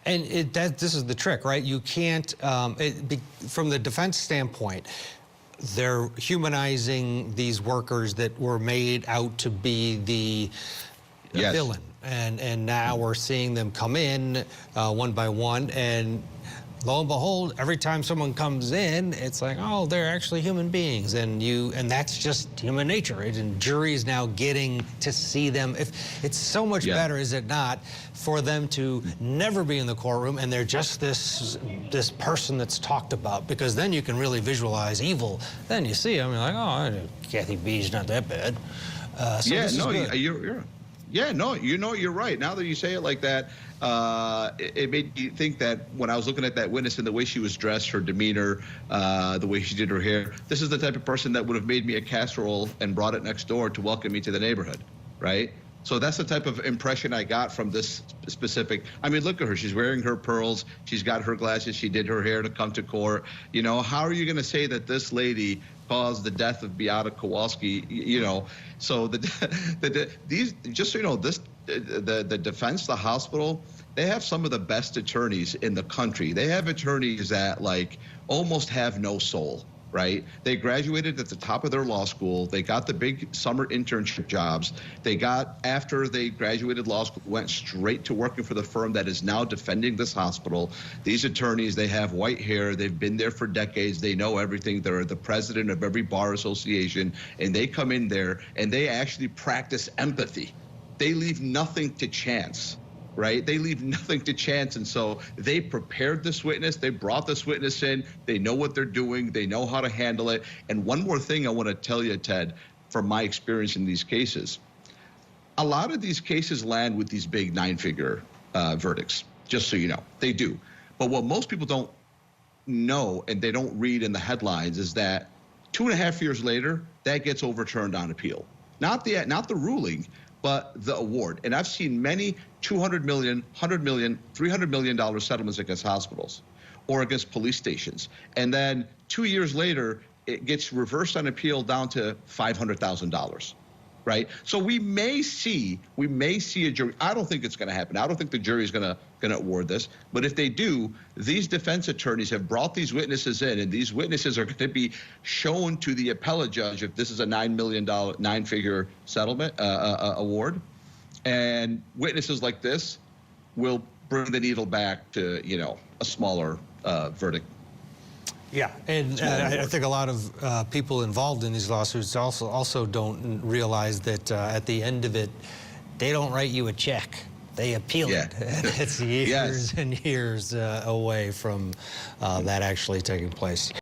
And this is the trick, right? You can't, from the defense standpoint, they're humanizing these workers that were made out to be the villain. And now we're seeing them come in one by one, and lo and behold, every time someone comes in, it's like, oh, they're actually human beings, and that's just human nature, right? And juries now getting to see them. If it's so much better, is it not, for them to never be in the courtroom and they're just this person that's talked about, because then you can really visualize evil. Then you see them, you're like, oh, Kathy B's not that bad. So yeah, no, you're yeah, no, you're right. Now that you say it like that, it made me think that when I was looking at that witness and the way she was dressed, her demeanor, the way she did her hair, this is the type of person that would have made me a casserole and brought it next door to welcome me to the neighborhood, right? So that's the type of impression I got from this specific. I mean, look at her. She's wearing her pearls. She's got her glasses. She did her hair to come to court. You know, how are you going to say that this lady caused the death of Beata Kowalski? You know, so these, just so you know, the defense, the hospital, they have some of the best attorneys in the country. They have attorneys that like almost have no soul. Right? They graduated at the top of their law school. They got the big summer internship jobs. They got, after they graduated law school, went straight to working for the firm that is now defending this hospital. These attorneys, they have white hair. They've been there for decades. They know everything. They're the president of every bar association. And they come in there and they actually practice empathy. They leave nothing to chance. Right? They leave nothing to chance. And so they prepared this witness. They brought this witness in. They know what they're doing. They know how to handle it. And one more thing I want to tell you, Ted, from my experience in these cases, a lot of these cases land with these big 9-figure verdicts, just so you know. They do. But what most people don't know and they don't read in the headlines is that 2.5 years later, that gets overturned on appeal. Not the ruling, but the award. And I've seen many $200 million, $100 million, $300 million settlements against hospitals or against police stations. And then 2 years later, it gets reversed on appeal down to $500,000. Right? So we may see a jury. I don't think it's going to happen. I don't think the jury is going to award this. But if they do, these defense attorneys have brought these witnesses in, and these witnesses are going to be shown to the appellate judge if this is a $9 million, 9-figure settlement award. And witnesses like this will bring the needle back to, you know, a smaller verdict. Yeah, and I think a lot of people involved in these lawsuits also don't realize that at the end of it, they don't write you a check. They appeal it. And it's years and years away from that actually taking place.